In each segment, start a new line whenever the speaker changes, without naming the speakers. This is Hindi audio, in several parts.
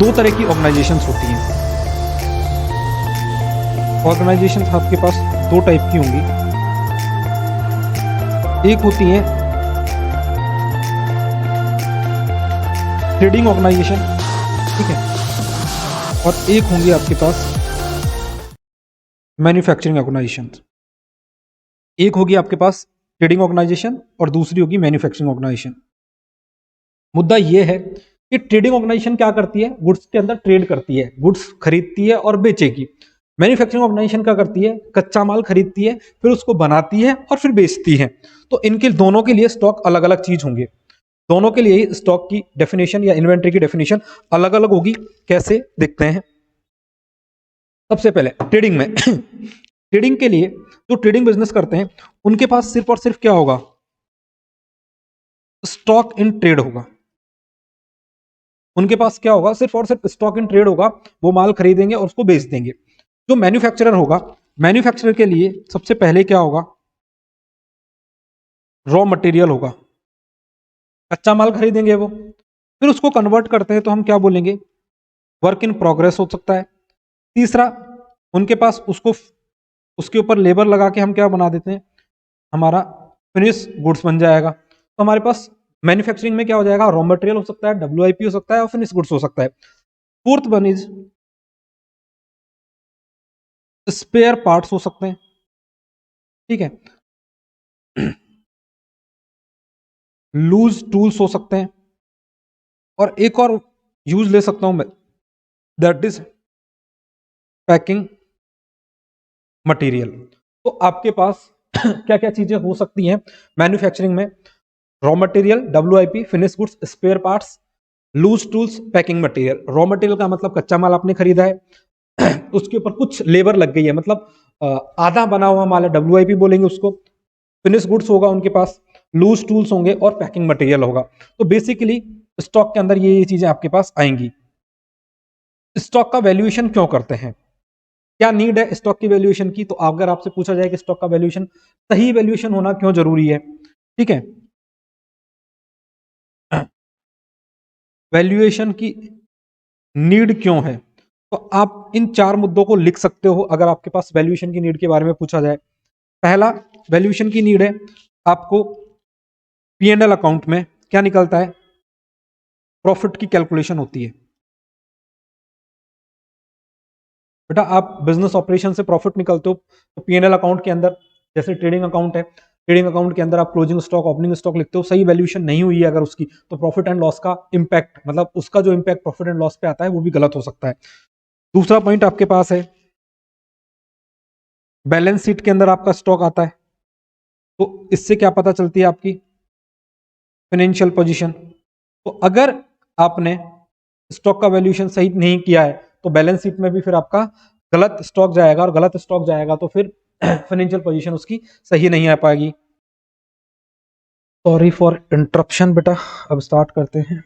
दो तरह की ऑर्गेनाइजेशंस होती हैं। ऑर्गेनाइजेशंस आपके पास दो टाइप की होंगी। एक होती है ट्रेडिंग ऑर्गेनाइजेशन, ठीक है, और एक होंगी आपके पास मैन्युफैक्चरिंग ऑर्गेनाइजेशन। एक होगी आपके पास ट्रेडिंग ऑर्गेनाइजेशन और दूसरी होगी मैन्युफैक्चरिंग ऑर्गेनाइजेशन। मुद्दा यह है कि ट्रेडिंग ऑर्गेनाइजेशन क्या करती है, गुड्स के अंदर ट्रेड करती है, गुड्स खरीदती है और बेचेगी। मैन्युफैक्चरिंग ऑर्गेनाइजेशन क्या करती है, कच्चा माल खरीदती है, फिर उसको बनाती है और फिर बेचती है। तो इनके दोनों के लिए स्टॉक अलग अलग चीज होंगे, दोनों के लिए स्टॉक की डेफिनेशन या इन्वेंट्री की डेफिनेशन अलग अलग होगी। कैसे देखते हैं। सबसे पहले ट्रेडिंग में ट्रेडिंग के लिए जो ट्रेडिंग बिजनेस करते हैं उनके पास सिर्फ और सिर्फ क्या होगा, स्टॉक इन ट्रेड होगा। उनके पास क्या होगा, सिर्फ और सिर्फ स्टॉक इन ट्रेड होगा, वो माल खरीदेंगे और उसको बेच देंगे। जो मैन्युफैक्चरर होगा, मैन्युफैक्चरर के लिए सबसे पहले क्या होगा, रॉ मटेरियल होगा, कच्चा माल खरीदेंगे वो, फिर उसको कन्वर्ट करते हैं तो हम क्या बोलेंगे, वर्क इन प्रोग्रेस हो सकता है। तीसरा, उनके पास उसको उसके ऊपर लेबर लगा के हम क्या बना देते हैं, हमारा फिनिश गुड्स बन जाएगा। तो हमारे पास मैन्युफैक्चरिंग में क्या हो जाएगा, रॉ मटेरियल हो सकता है, WIP हो सकता है और फिनिश गुड्स हो सकता है। Fourth one is spare parts हो सकते हैं, ठीक है, लूज टूल्स हो सकते हैं, और एक और यूज ले सकता हूं मैं, दैट इज पैकिंग मटेरियल। तो आपके पास क्या क्या चीजें हो सकती हैं मैन्युफैक्चरिंग में, raw material, WIP, finish goods, spare parts, loose tools, packing material. Raw material का मतलब कच्चा माल आपने खरीदा है उसके ऊपर कुछ लेबर लग गई है, मतलब आधा बना हुआ माल है, WIP बोलेंगे उसको। फिनिश गुड्स होगा उनके पास, लूज टूल्स होंगे और पैकिंग मटेरियल होगा। तो बेसिकली स्टॉक के अंदर ये चीजें आपके पास आएंगी। स्टॉक का वैल्यूएशन क्यों करते हैं, क्या नीड है स्टॉक की वैल्यूएशन की, तो अगर आपसे पूछा जाए कि स्टॉक का वैल्यूएशन, सही वैल्यूएशन होना क्यों जरूरी है, ठीक है, वैल्यूएशन की नीड क्यों है, तो आप इन चार मुद्दों को लिख सकते हो अगर आपके पास वैल्यूएशन की नीड के बारे में पूछा जाए। पहला, वैल्यूएशन की नीड है आपको P&L अकाउंट में क्या निकलता है, प्रॉफिट की कैलकुलेशन होती है। बेटा आप बिजनेस ऑपरेशन से प्रॉफिट निकलते हो तो P&L अकाउंट के अंदर, जैसे ट्रेडिंग अकाउंट है, ट्रेडिंग अकाउंट के अंदर आप क्लोजिंग स्टॉक, ओपनिंग स्टॉक लिखते हो, सही वैल्यूएशन नहीं हुई है अगर उसकी, तो प्रॉफिट एंड लॉस का इंपैक्ट, मतलब उसका जो इंपैक्ट प्रॉफिट एंड लॉस पे आता है वो भी गलत हो सकता है। दूसरा पॉइंट आपके पास है, बैलेंस शीट के अंदर आपका स्टॉक आता है, तो इससे क्या पता चलती है आपकी फाइनेंशियल पोजीशन। तो अगर आपने स्टॉक का वैल्यूएशन सही नहीं किया है तो बैलेंस शीट में भी फिर आपका गलत स्टॉक जाएगा, और गलत स्टॉक जाएगा तो फिर फाइनेंशियल पोजीशन उसकी सही नहीं आ पाएगी। सॉरी फॉर इंटरप्शन बेटा, अब स्टार्ट करते हैं।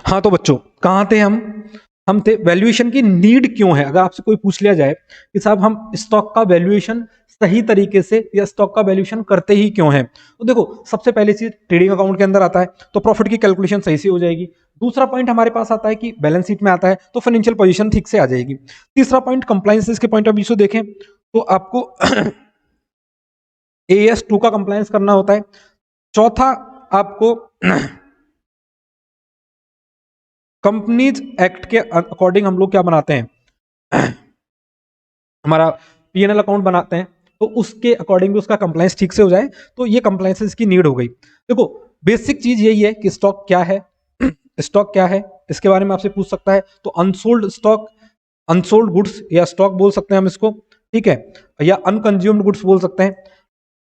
हाँ तो बच्चों कहाँ थे हम थे वैल्यूएशन की नीड क्यों है। अगर आपसे कोई पूछ लिया जाए कि साहब हम स्टॉक का वैल्यूएशन सही तरीके से या स्टॉक का वैल्यूएशन करते ही क्यों है, तो देखो सबसे पहली चीज ट्रेडिंग अकाउंट के अंदर आता है तो प्रॉफिट की कैलकुलेशन सही से हो जाएगी। दूसरा पॉइंट हमारे पास आता है कि बैलेंस शीट में आता है तो फाइनेंशियल पोजीशन ठीक से आ जाएगी। तीसरा पॉइंट कंप्लायंसेस के पॉइंट ऑफ व्यू से देखें तो आपको AS2 का कंप्लायंस करना होता है। चौथा, आपको कंपनीज एक्ट के अकॉर्डिंग हम लोग क्या बनाते हैं, हमारा P&L अकाउंट बनाते हैं, तो उसके अकॉर्डिंग भी उसका कंप्लायंस ठीक से हो जाए, तो ये कंप्लायंसेस की नीड हो गई। देखो बेसिक चीज यही है कि स्टॉक क्या है, स्टॉक क्या है इसके बारे में आपसे पूछ सकता है, तो अनसोल्ड स्टॉक, अनसोल्ड गुड्स या स्टॉक बोल सकते हैं हम इसको, ठीक है, या अनकंज्यूम्ड गुड्स बोल सकते हैं।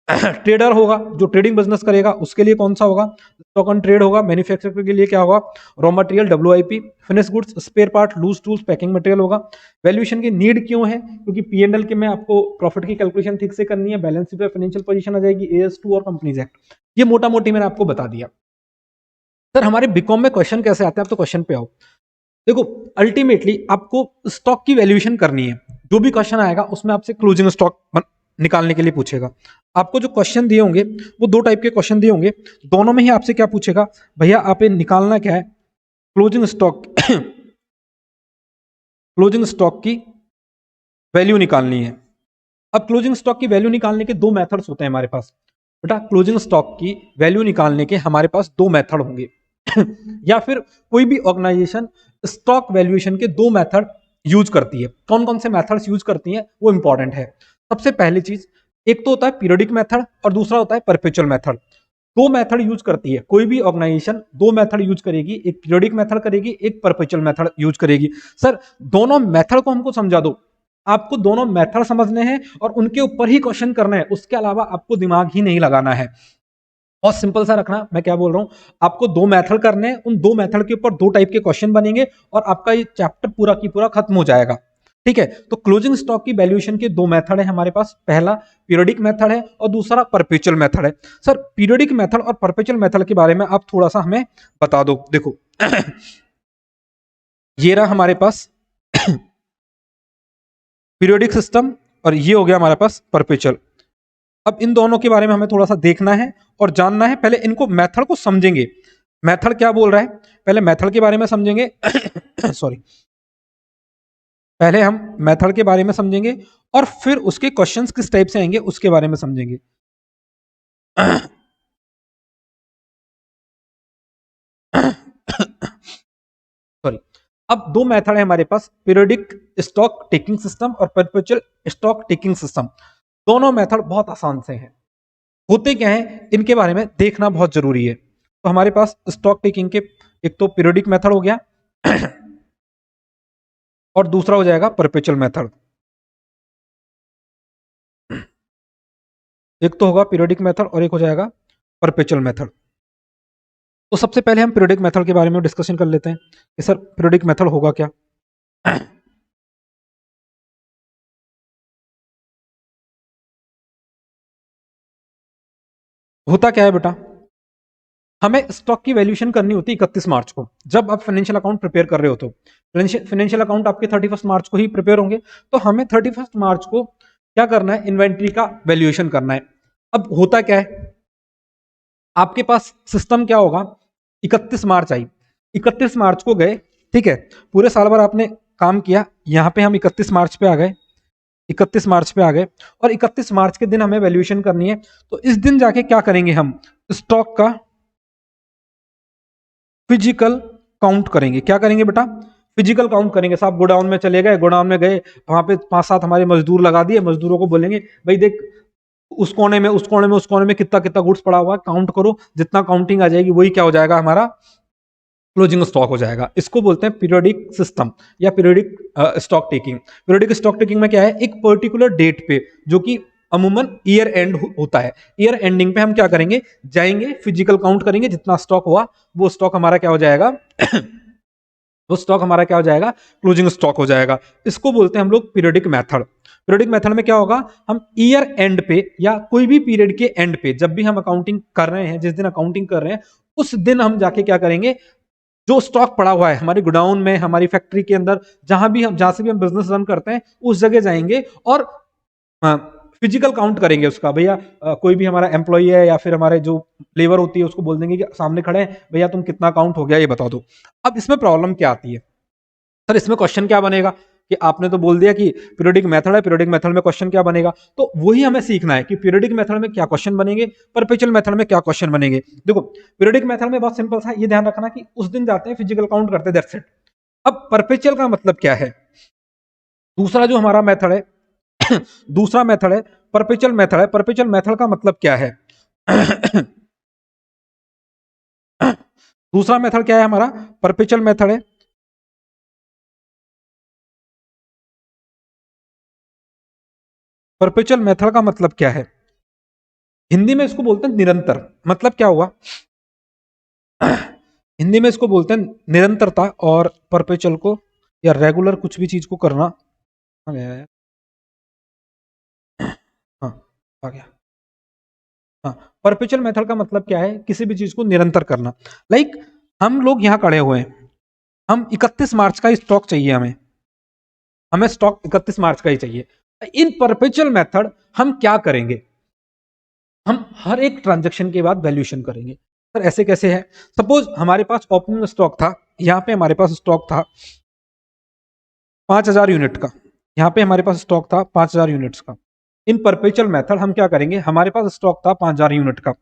ट्रेडर होगा जो ट्रेडिंग बिजनेस करेगा उसके लिए कौन सा होगा, स्टॉक ऑन ट्रेड होगा। मैन्युफैक्चरर के लिए क्या होगा, raw material, WIP, finish goods, spare part, loose tools, packing material होगा। वैल्यूएशन की नीड क्यों है, क्योंकि P&L के में आपको प्रॉफिट की कैलकुलेशन ठीक से करनी है, बैलेंस शीट पे फाइनेंशियल पोजीशन आ जाएगी, AS2 और कंपनीज एक्ट, ये मोटा मोटी मैंने आपको बता दिया। सर हमारे बीकॉम में क्वेश्चन कैसे आते हैं, आप तो क्वेश्चन पे आओ। देखो अल्टीमेटली आपको स्टॉक की वैल्यूएशन करनी है, जो भी क्वेश्चन आएगा उसमें आपसे क्लोजिंग स्टॉक निकालने के लिए पूछेगा। आपको जो क्वेश्चन दिए होंगे वो दो टाइप के क्वेश्चन दिए होंगे, दोनों में ही आपसे क्या पूछेगा, भैया आप ये निकालना क्या है, क्लोजिंग स्टॉक क्लोजिंग स्टॉक की वैल्यू निकालनी है। अब क्लोजिंग स्टॉक की वैल्यू निकालने के दो मेथड्स होते हैं हमारे पास बेटा। क्लोजिंग स्टॉक की वैल्यू निकालने के हमारे पास दो मेथड होंगे या फिर कोई भी ऑर्गेनाइजेशन स्टॉक वैल्यूएशन के दो मेथड यूज करती है। कौन कौन से मेथड्स यूज करती हैं वो इंपॉर्टेंट है। सबसे पहली चीज, एक तो होता है पीरियडिक मेथड और दूसरा होता है परपेचुअल मेथड। दो मेथड यूज करती है कोई भी ऑर्गेनाइजेशन, दो मेथड यूज करेगी, एक पीरियडिक मेथड करेगी, एक परपेचुअल मेथड यूज करेगी। सर दोनों मेथड को हमको समझा दो, आपको दोनों मेथड समझने हैं और उनके ऊपर ही क्वेश्चन करना है, उसके अलावा आपको दिमाग ही नहीं लगाना है। बहुत सिंपल सा रखना, मैं क्या बोल रहा हूं, आपको दो मेथड करने हैं, उन दो मेथड के ऊपर दो टाइप के क्वेश्चन बनेंगे और आपका ये चैप्टर पूरा की पूरा खत्म हो जाएगा। ठीक है, तो क्लोजिंग स्टॉक की वैल्यूएशन के दो मेथड है हमारे पास, पहला पीरियडिक मेथड है और दूसरा परपेचुअल मेथड है। सर पीरियडिक मेथड और परपेचुअल मेथड के बारे में आप थोड़ा सा हमें बता दो। देखो ये रहा हमारे पास पीरियडिक सिस्टम और ये हो गया हमारे पास परपेचुअल। अब इन दोनों के बारे में हमें थोड़ा सा देखना है और जानना है। पहले इनको मेथड को समझेंगे, मेथड क्या बोल रहा है, पहले मेथड के बारे में समझेंगे सॉरी, पहले हम मेथड के बारे में समझेंगे और फिर उसके क्वेश्चंस किस टाइप से आएंगे उसके बारे में समझेंगे। सॉरी, अब दो मेथड है हमारे पास, पीरियडिक स्टॉक टेकिंग सिस्टम और परपेचुअल स्टॉक टेकिंग सिस्टम। दोनों मेथड बहुत आसान से हैं, होते क्या है इनके बारे में देखना बहुत जरूरी है। तो हमारे पास स्टॉक टेकिंग के एक तो पीरियडिक मेथड हो गया और दूसरा हो जाएगा परपेचुअल मेथड। एक तो होगा पीरियडिक मेथड और एक हो जाएगा परपेचुअल मेथड। तो सबसे पहले हम पीरियडिक मेथड के बारे में डिस्कशन कर लेते हैं कि सर पीरियडिक मेथड होगा क्या। होता क्या है बेटा, हमें स्टॉक की वैल्यूएशन करनी होती है 31 मार्च को, जब आप फाइनेंशियल अकाउंट प्रिपेयर कर रहे हो। तो फाइनेंशियल अकाउंट आपके 31 मार्च को ही प्रिपेयर होंगे, तो हमें 31 मार्च को क्या करना है, इन्वेंट्री का वैल्यूएशन करना है। अब होता क्या है, आपके पास सिस्टम क्या होगा, 31 मार्च आई, 31 मार्च को गए, ठीक है, पूरे साल भर आपने काम किया, यहां पे हम 31 मार्च पे आ गए, 31 मार्च पे आ गए और 31 मार्च के दिन हमें वैल्यूएशन करनी है। तो इस दिन जाके क्या करेंगे, हम स्टॉक का फिजिकल काउंट करेंगे। क्या करेंगे बेटा, फिजिकल काउंट करेंगे। साहब गोडाउन में चले गए, गोडाउन में गए, वहां पे 5-7 हमारे मजदूर लगा दिए, मजदूरों को बोलेंगे भाई देख उस कोने में उस कोने में उस कोने में कितना कितना गुड्स पड़ा हुआ है, काउंट करो, जितना काउंटिंग आ जाएगी वही क्या हो जाएगा, हमारा क्लोजिंग स्टॉक हो जाएगा। इसको बोलते हैं पीरियडिक सिस्टम या periodic stock taking. Periodic stock taking में क्या है, एक पर्टिकुलर डेट पे जो कि अमूमन ईयर एंड होता है, ईयर एंडिंग पे हम क्या करेंगे, जाएंगे फिजिकल काउंट करेंगे, जितना स्टॉक हुआ वो स्टॉक हमारा क्या हो जाएगा वो स्टॉक हमारा क्या हो जाएगा, क्लोजिंग स्टॉक हो जाएगा। इसको बोलते हैं हम लोग पीरियडिक मेथड। पीरियडिक मेथड में क्या होगा, हम ईयर एंड पे या कोई भी पीरियड के एंड पे, जब भी हम अकाउंटिंग कर रहे हैं, जिस दिन अकाउंटिंग कर रहे हैं उस दिन हम जाके क्या करेंगे, जो स्टॉक पड़ा हुआ है हमारे गोडाउन में, हमारी फैक्ट्री के अंदर, जहां से भी हम बिजनेस रन करते हैं उस जगह जाएंगे और फिजिकल काउंट करेंगे उसका। भैया कोई भी हमारा एम्प्लॉय है या फिर हमारे जो लेबर होती है उसको बोल देंगे कि सामने खड़े हैं, भैया तुम कितना काउंट हो गया ये बता दो। अब इसमें प्रॉब्लम क्या आती है, सर इसमें क्वेश्चन क्या बनेगा कि आपने तो बोल दिया कि पीरियडिक मेथड है, पीरियडिक मेथड में क्वेश्चन क्या बनेगा, तो वही हमें सीखना है कि पीरियडिक मेथड में क्या क्वेश्चन बनेंगे, परपेचुअल मेथड में क्या क्वेश्चन बनेंगे। देखो पीरियडिक मेथड में बहुत सिंपल सा, ये ध्यान रखना कि उस दिन जाते हैं फिजिकल काउंट करते हैं, दैट्स इट। अब परपेचुअल का मतलब क्या है, दूसरा जो हमारा मेथड है दूसरा मेथड है परपेचुअल मेथड है। परपेचुअल मेथड का मतलब क्या है दूसरा मेथड क्या है हमारा, परपेचुअल मेथड है। परपेचुअल मेथड का मतलब क्या है, हिंदी में इसको बोलते हैं निरंतर। मतलब क्या हुआ, हिंदी में इसको बोलते हैं निरंतरता, और परपेचुअल को या रेगुलर कुछ भी चीज को करना। आ गया है, हाँ आ गया, हाँ। परपेचुअल मेथड का मतलब क्या है, किसी भी चीज को निरंतर करना। लाइक हम लोग यहाँ खड़े हुए हैं, हम 31 मार्च का ही स्टॉक चाहिए, हमें हमें स्टॉक 31 मार्च का ही चाहिए। इन परपेचुअल मेथड हम क्या करेंगे, हम हर एक ट्रांजैक्शन के बाद वैल्यूएशन करेंगे। सर ऐसे कैसे है, सपोज हमारे पास ओपनिंग स्टॉक था यहाँ पे हमारे पास स्टॉक था 5000 यूनिट का, यहाँ पे हमारे पास स्टॉक था 5000 यूनिट्स का। इन परपेचुअल मेथड हम क्या करेंगे, हमारे पास स्टॉक था 5000 यूनिट का,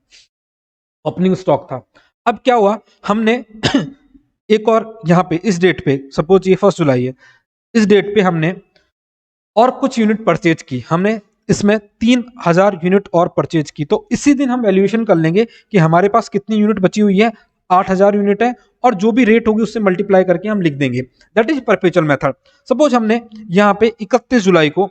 ओपनिंग स्टॉक था। अब क्या हुआ, हमने एक और यहाँ पे इस डेट पे, सपोज ये 1 जुलाई है, इस डेट पे हमने और कुछ यूनिट परचेज की, हमने इसमें 3000 यूनिट और परचेज की। तो इसी दिन हम वैल्यूएशन कर लेंगे कि हमारे पास कितनी यूनिट बची हुई है, 8000 यूनिट है, और जो भी रेट होगी उससे मल्टीप्लाई करके हम लिख देंगे। That is perpetual method. Suppose हमने यहाँ पे 31 जुलाई को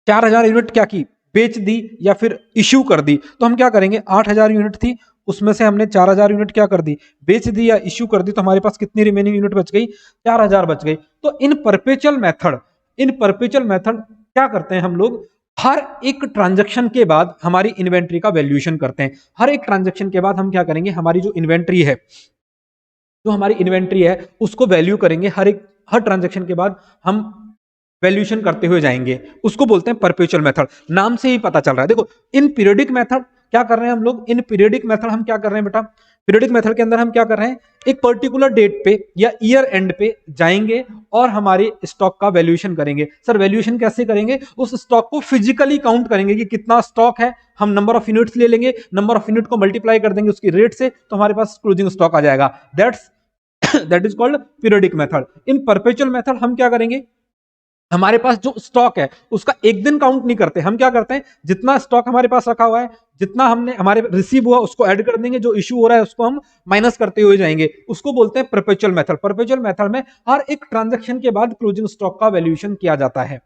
4000 यूनिट क्या की, बेच दी या फिर इश्यू कर दी। तो हम क्या करेंगे, 8000 यूनिट थी, उसमें से हमने 4000 यूनिट क्या कर दी, बेच दी या इश्यू कर दी। तो हमारे पास कितनी रिमेनिंग यूनिट बच गई, 4000 बच गई। तो इन परपेचुअल मेथड क्या करते हैं हम लोग, हर एक ट्रांजैक्शन के बाद हमारी इन्वेंट्री का वैल्यूएशन करते हैं। हर एक ट्रांजैक्शन के बाद हम क्या करेंगे, हमारी जो इन्वेंट्री है, जो हमारी इन्वेंट्री है उसको वैल्यू करेंगे। हर ट्रांजैक्शन के बाद हम वैल्यूएशन करते हुए जाएंगे, उसको बोलते हैं परपेचुअल मेथड। नाम से ही पता चल रहा है। देखो, इन पीरियडिक मेथड क्या कर रहे हैं हम लोग, इन पीरियडिक मेथड हम क्या कर रहे हैं बेटा, पीरियडिक मेथड के अंदर हम क्या कर रहे हैं, एक पर्टिकुलर डेट पे या ईयर एंड पे जाएंगे और हमारे स्टॉक का वैल्यूएशन करेंगे। सर वैल्यूएशन कैसे करेंगे, उस स्टॉक को फिजिकली काउंट करेंगे कि कितना स्टॉक है, हम नंबर ऑफ यूनिट्स ले लेंगे, नंबर ऑफ यूनिट को मल्टीप्लाई कर देंगे उसकी रेट से, तो हमारे पास क्लोजिंग स्टॉक आ जाएगा। That is called periodic method. In perpetual method हम क्या करेंगे, हमारे पास जो स्टॉक है उसका एक दिन काउंट नहीं करते, हम क्या करते हैं, जितना स्टॉक हमारे पास रखा हुआ है, जितना हमने हमारे रिसीव हुआ उसको ऐड कर देंगे, जो इशू हो रहा है उसको हम माइनस करते हुए जाएंगे, उसको बोलते हैं परपेचुअल मेथड। परपेचुअल मेथड में हर एक ट्रांजैक्शन के बाद क्लोजिंग स्टॉक का वैल्यूएशन किया जाता है।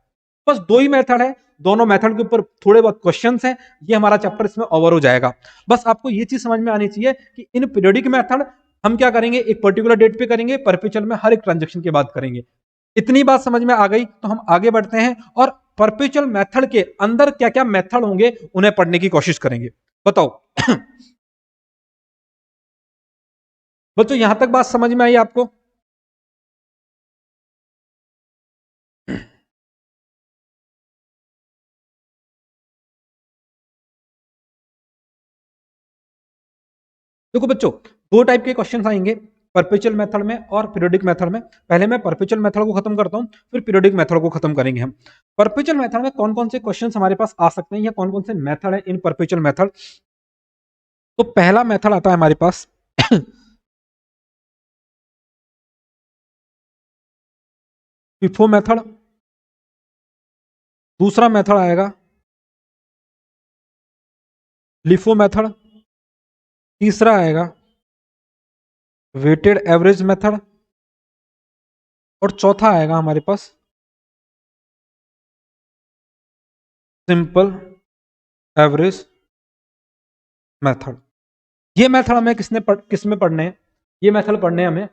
बस 2 ही मेथड है, दोनों मेथड के ऊपर थोड़े बहुत क्वेश्चंस हैं, ये हमारा चैप्टर इसमें ओवर हो जाएगा। बस आपको ये चीज समझ में आनी चाहिए कि इन पीरियडिक मेथड हम क्या करेंगे, एक पर्टिकुलर डेट पे करेंगे, परपेचुअल में हर एक ट्रांजैक्शन के बाद करेंगे। इतनी बात समझ में आ गई तो हम आगे बढ़ते हैं और परपेचुअल मेथड के अंदर क्या क्या मेथड होंगे उन्हें पढ़ने की कोशिश करेंगे। बताओ बच्चों, यहां तक बात समझ में आई आपको? देखो बच्चों, 2 टाइप के क्वेश्चन आएंगे परपेचुअल मेथड में और पीरियोडिक मेथड में। पहले मैं परपेचुअल मेथड को खत्म करता हूं, फिर पीरियोडिक मेथड को खत्म करेंगे हम। परपेचुअल मेथड में कौन कौन से क्वेश्चन हमारे पास आ सकते हैं या कौन कौन से मेथड है इन परपेचुअल मेथड। तो पहला मेथड आता है हमारे पास फिफो मेथड। दूसरा मेथड आएगा लिफो मेथड। तीसरा आएगा वेटेड एवरेज मेथड। और चौथा आएगा हमारे पास सिंपल एवरेज मेथड। ये मेथड हमें किस में पढ़ने हैं, ये मेथड पढ़ने हैं हमें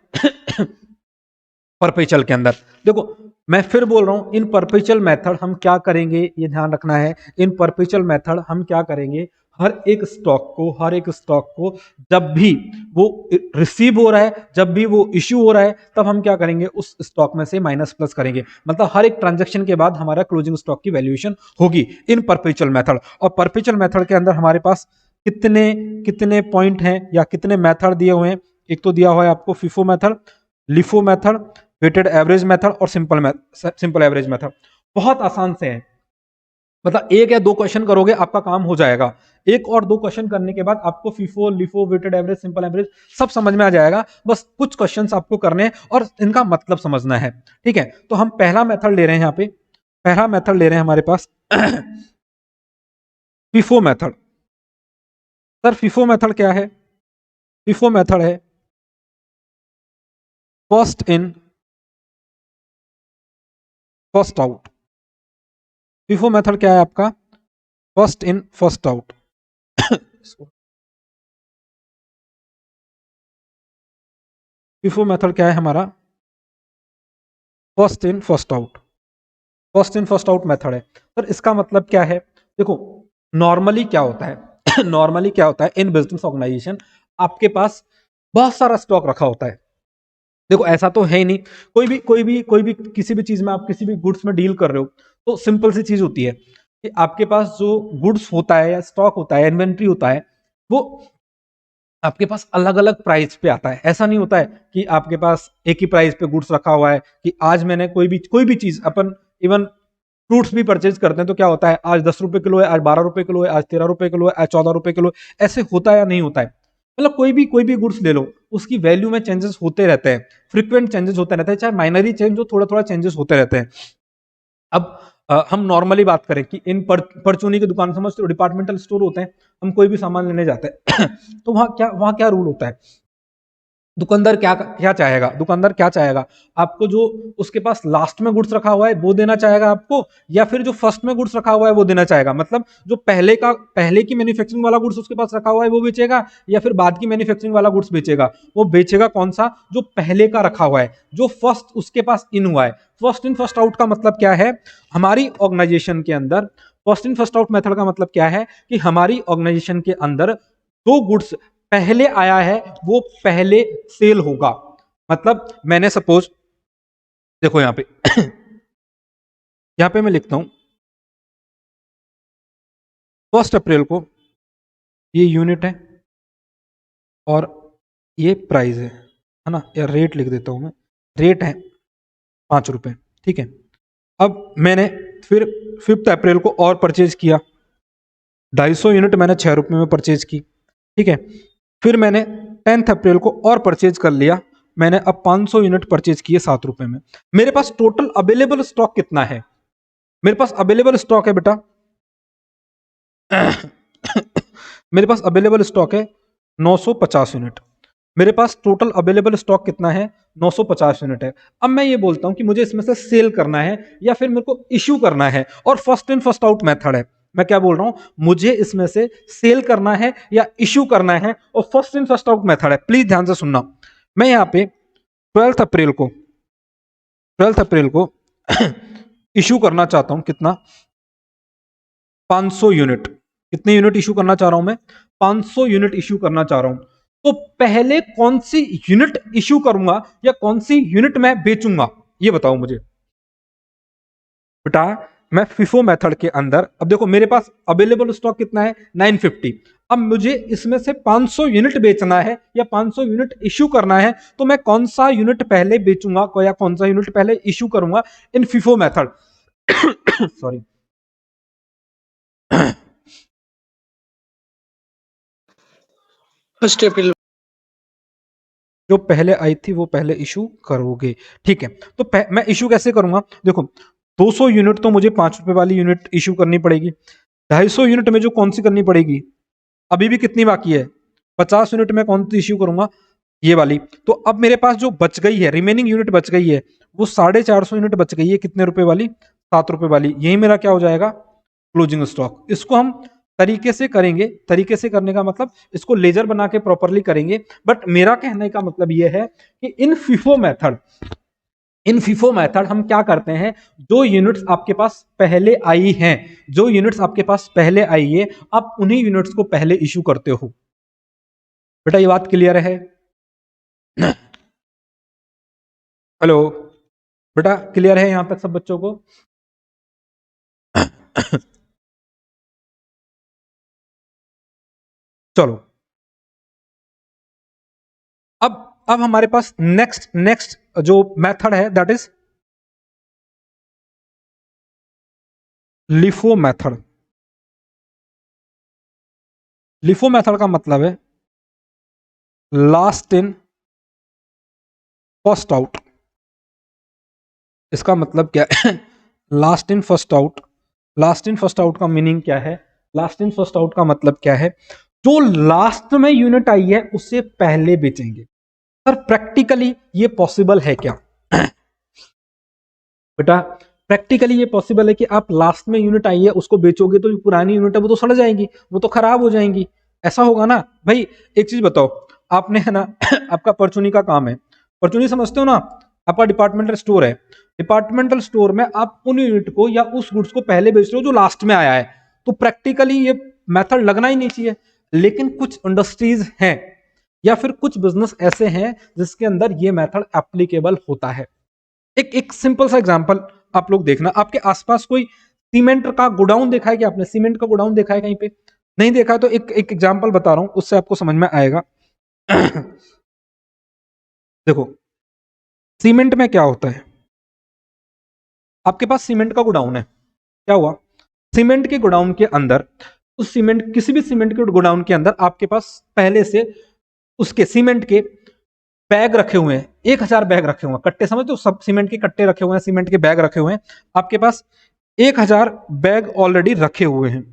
परपेचुअल के अंदर। देखो मैं फिर बोल रहा हूं, इन परपेचुअल मेथड हम क्या करेंगे, ये ध्यान रखना है। इन परपेचुअल मेथड हम क्या करेंगे, हर एक स्टॉक को जब भी वो रिसीव हो रहा है, जब भी वो इश्यू हो रहा है, तब हम क्या करेंगे, उस स्टॉक में से माइनस प्लस करेंगे। मतलब हर एक ट्रांजैक्शन के बाद हमारा क्लोजिंग स्टॉक की वैल्यूएशन होगी इन परपेचुअल मेथड। और परपेचुअल मेथड के अंदर हमारे पास कितने कितने पॉइंट हैं या कितने मेथड दिए हुए हैं। एक तो दिया हुआ है आपको FIFO method, LIFO method, weighted average method और सिंपल एवरेज मेथड। बहुत आसान से है, मतलब 1 या 2 क्वेश्चन करोगे आपका काम हो जाएगा। 1 और 2 क्वेश्चन करने के बाद आपको FIFO, LIFO, weighted average, simple average सब समझ में आ जाएगा। बस कुछ क्वेश्चंस आपको करने हैं और इनका मतलब समझना है। ठीक है, तो हम पहला मेथड ले रहे हैं, यहाँ पे पहला मेथड ले रहे हैं हमारे पास FIFO method. Sir FIFO method क्या है, फिफो मेथड है first in first out. FIFO method क्या है आपका, first in first out. FIFO method क्या है हमारा, first in first out. First in first out method है। सर इसका मतलब क्या है, देखो नॉर्मली क्या होता है नॉर्मली क्या होता है, इन बिजनेस ऑर्गेनाइजेशन आपके पास बहुत सारा स्टॉक रखा होता है। देखो ऐसा तो है ही नहीं, कोई भी किसी भी चीज में, आप किसी भी गुड्स में डील कर रहे हो तो सिंपल सी चीज होती है कि आपके पास जो गुड्स होता है या स्टॉक होता है, इन्वेंट्री होता है, वो आपके पास अलग अलग प्राइस पे आता है। ऐसा नहीं होता है कि आपके पास एक ही प्राइस पे गुड्स रखा हुआ है कि आज मैंने कोई भी चीज, अपन इवन फ्रूट्स भी परचेज करते हैं तो क्या होता है, आज 10 रुपए किलो है, आज 12 रुपए किलो है, आज 13 रुपए किलो है, आज 14 रुपए किलो है। ऐसे होता है या नहीं होता है? मतलब कोई भी गुड्स ले लो, उसकी वैल्यू में चेंजेस होते रहते हैं, फ्रिक्वेंट चेंजेस होते रहते हैं, चाहे माइनरी चेंज हो, थोड़ा थोड़ा चेंजेस होते रहते हैं। अब हम नॉर्मली बात करें कि इन परचूनी की दुकान, समझते हो डिपार्टमेंटल स्टोर होते हैं, हम कोई भी सामान लेने जाते हैं तो वहां क्या रूल होता है, दुकानदार क्या क्या चाहेगा, दुकानदार क्या चाहेगा आपको, जो उसके पास लास्ट में गुड्स रखा हुआ है वो देना चाहेगा आपको, या फिर जो फर्स्ट में गुड्स रखा हुआ है वो देना चाहेगा? मतलब जो पहले की मैन्युफैक्चरिंग वाला गुड्स उसके पास रखा हुआ है वो बेचेगा, या फिर बाद की मैन्युफैक्चरिंग वाला गुड्स बेचेगा? वो बेचेगा कौन सा, जो पहले का रखा हुआ है, जो फर्स्ट उसके पास इन हुआ है। फर्स्ट इन फर्स्ट आउट का मतलब क्या है हमारी ऑर्गेनाइजेशन के अंदर? First in first out method का मतलब क्या है कि हमारी ऑर्गेनाइजेशन के अंदर जो गुड्स पहले आया है वो पहले सेल होगा। मतलब मैंने सपोज, देखो यहां पे यहां पे मैं लिखता हूं 1 अप्रैल को, ये यूनिट है और ये प्राइस है ना, या रेट लिख देता हूं मैं, रेट है 5 रुपए, ठीक है। अब मैंने फिर 5 अप्रैल को और परचेज किया, 250 यूनिट मैंने 6 रुपए में परचेज की, ठीक है। फिर मैंने 10 अप्रैल को और परचेज कर लिया, मैंने अब 500 यूनिट परचेज किए 7 रुपए में। मेरे पास टोटल अवेलेबल स्टॉक कितना है? मेरे पास अवेलेबल स्टॉक है बेटा मेरे पास अवेलेबल स्टॉक है 950 यूनिट। मेरे पास टोटल अवेलेबल स्टॉक कितना है? 950 यूनिट है। अब मैं ये बोलता हूं कि मुझे इसमें से सेल करना है या फिर मेरे को इश्यू करना है, और first in first out method है। मैं क्या बोल रहा हूं, मुझे इसमें से सेल करना है या इश्यू करना है, और first in first out method है। प्लीज ध्यान से सुनना, मैं यहां पे 12 अप्रैल को इश्यू करना चाहता हूं, कितना? 500 यूनिट। कितने यूनिट इश्यू करना चाह रहा हूं मैं? 500 यूनिट इश्यू करना चाह रहा हूं। तो पहले कौन सी यूनिट इश्यू करूंगा या कौन सी यूनिट मैं बेचूंगा, ये बताओ मुझे बेटा। मैं फिफो मेथड के अंदर, अब देखो मेरे पास अवेलेबल स्टॉक कितना है? 950। अब मुझे इसमें से 500 यूनिट बेचना है या 500 यूनिट इश्यू करना है, तो मैं कौन सा यूनिट पहले बेचूंगा या कौन सा यूनिट पहले इश्यू करूंगा in FIFO method? Sorry
first April.
जो पहले आई थी वो पहले इशू करोगे, ठीक है। तो मैं इशू कैसे करूंगा? देखो 200 यूनिट तो मुझे 5 रुपए वाली यूनिट इशू करनी पड़ेगी, 250 यूनिट में जो कौन सी करनी पड़ेगी, अभी भी कितनी बाकी है? 50 यूनिट में कौन सी इश्यू करूंगा? ये वाली। तो अब मेरे पास जो बच गई है, रिमेनिंग यूनिट बच गई है, वो 450 यूनिट बच गई है। कितने रुपए वाली? 7 रुपए वाली। यही मेरा क्या हो जाएगा? Closing stock. इसको हम तरीके से करेंगे, तरीके से करने का मतलब इसको लेजर बना के प्रॉपरली करेंगे। बट मेरा कहने का मतलब यह है कि इन फीफो मेथड हम क्या करते हैं, जो यूनिट्स आपके पास पहले आई हैं, जो यूनिट्स आपके पास पहले आई है, आप उन्हीं यूनिट्स को पहले इश्यू करते हो। बेटा ये बात क्लियर है? हेलो बेटा, क्लियर है यहां तक सब बच्चों को? चलो, अब हमारे पास नेक्स्ट जो मेथड है that is LIFO method. LIFO method का मतलब है लास्ट इन फर्स्ट आउट। इसका मतलब क्या है? Last in first out. Last in first out का मीनिंग क्या है? लास्ट इन फर्स्ट आउट का मतलब क्या है? जो लास्ट में यूनिट आई है उससे पहले बेचेंगे। सर प्रैक्टिकली ये पॉसिबल है क्या? बेटा प्रैक्टिकली ये पॉसिबल है कि आप लास्ट में यूनिट आई है उसको बेचोगे तो जो पुरानी यूनिट है वो तो सड़ जाएंगी, वो तो खराब हो जाएंगी। ऐसा होगा ना भाई? एक चीज बताओ, आपने है ना आपका परचूनी का काम है, परचूनी समझते हो ना? आपका डिपार्टमेंटल स्टोर है, डिपार्टमेंटल स्टोर में आप उन यूनिट को या उस गुड्स को पहले बेच रहे हो जो लास्ट में आया है, तो प्रैक्टिकली ये मेथड लगना ही नहीं चाहिए। लेकिन कुछ इंडस्ट्रीज हैं या फिर कुछ बिजनेस ऐसे हैं जिसके अंदर ये मेथड एप्लीकेबल होता है। एक सिंपल सा एग्जांपल आप लोग देखना, आपके आसपास कोई सीमेंट का गोडाउन देखा है क्या आपने? सीमेंट का गोडाउन देखा है कहीं पे? नहीं देखा तो एक एग्जांपल बता रहा हूं, उससे आपको समझ में आएगा। देखो सीमेंट में क्या होता है, आपके पास सीमेंट का गोडाउन है, क्या हुआ, सीमेंट के गोडाउन के अंदर, उस सीमेंट किसी भी सीमेंट के गोडाउन के अंदर आपके पास पहले से उसके सीमेंट के बैग रखे हुए हैं, 1000 बैग रखे हुए हैं, कट्टे समझ तो, सब सीमेंट के कट्टे रखे हुए हैं, सीमेंट के बैग रखे हुए हैं, आपके पास 1000 बैग ऑलरेडी रखे हुए हैं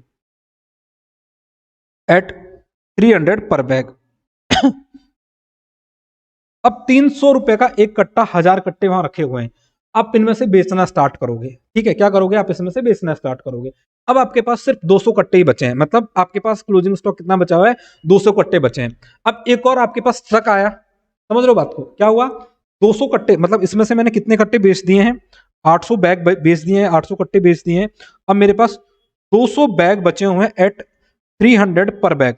एट 300 पर बैग। अब 300 रुपए का एक कट्टा, 1000 कट्टे वहां रखे हुए हैं, आप इनमें से बेचना स्टार्ट करोगे, ठीक है, क्या करोगे आप इसमें से बेचना स्टार्ट करोगे। अब आपके पास सिर्फ 200 कट्टे ही बचे हैं, मतलब आपके पास क्लोजिंग स्टॉक कितना बचा हुआ है, 200 कट्टे बचे हैं। अब एक और आपके पास ट्रक आया, समझ लो बात को, क्या हुआ, 200 कट्टे, मतलब इसमें से मैंने कितने कट्टे बेच दिए हैं, 800 बैग बेच दिए हैं, 800 कट्टे बेच दिए हैं। अब मेरे पास 200 बैग बचे हुए हैं एट 300 पर बैग।